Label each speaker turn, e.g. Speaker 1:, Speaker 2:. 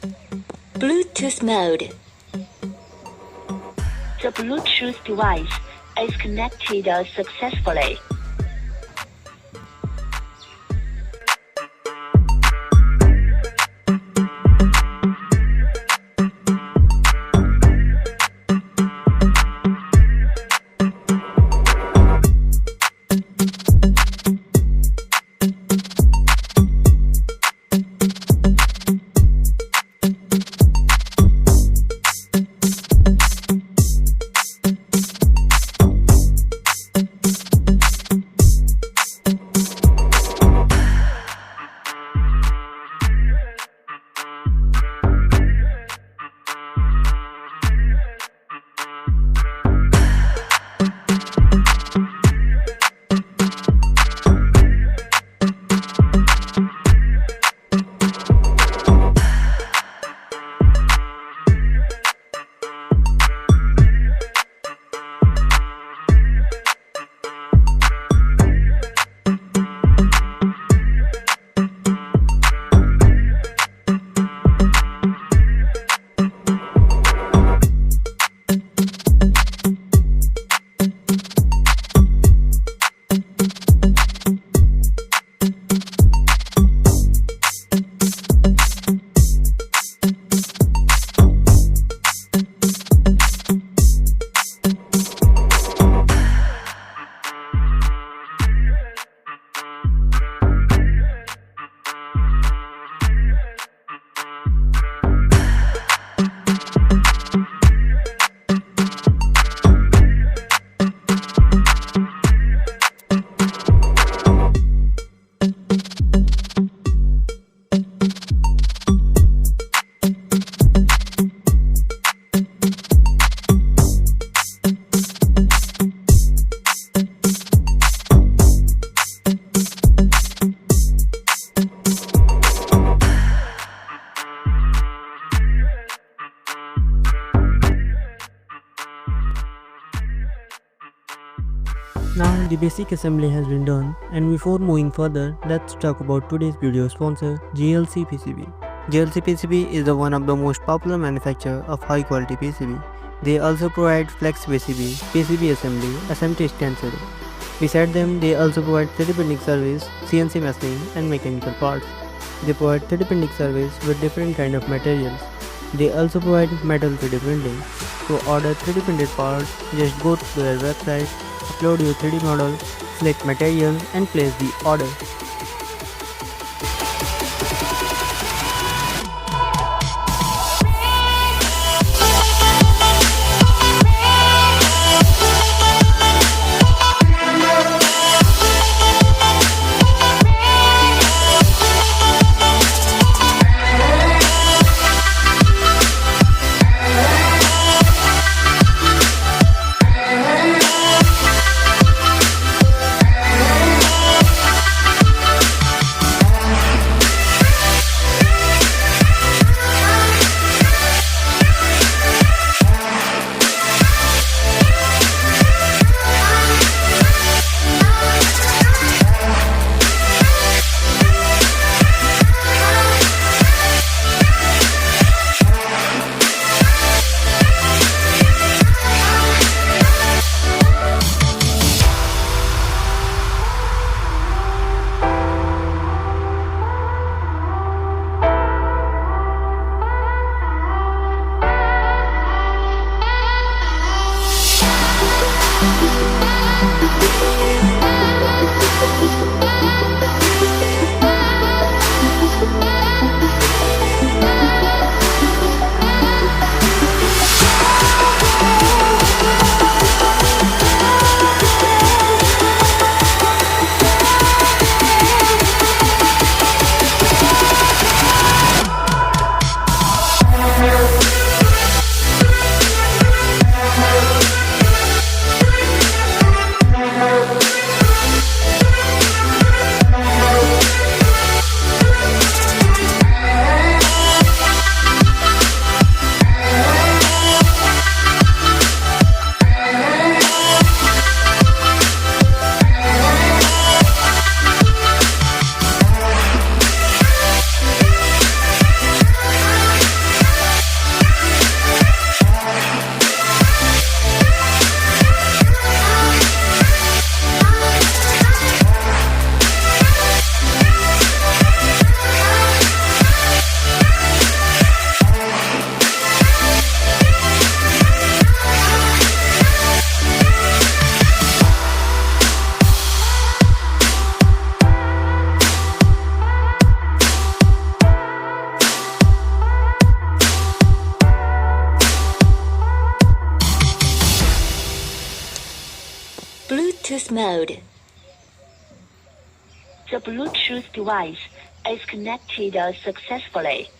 Speaker 1: Bluetooth mode.
Speaker 2: The Bluetooth device is connected successfully.
Speaker 3: Now the basic assembly has been done, and before moving further, let's talk about today's video sponsor, GLC PCB. GLC PCB is one of the most popular manufacturer of high quality PCB. They also provide flex PCB, PCB assembly, SMT stencil. Beside them, they also provide 3D printing service, CNC machining and mechanical parts. They provide 3D printing service with different kind of materials. They also provide metal 3D printing. To order 3D printed parts, just go to their website, upload your 3D model, select material and place the order.
Speaker 2: Bluetooth mode. The Bluetooth device is connected successfully.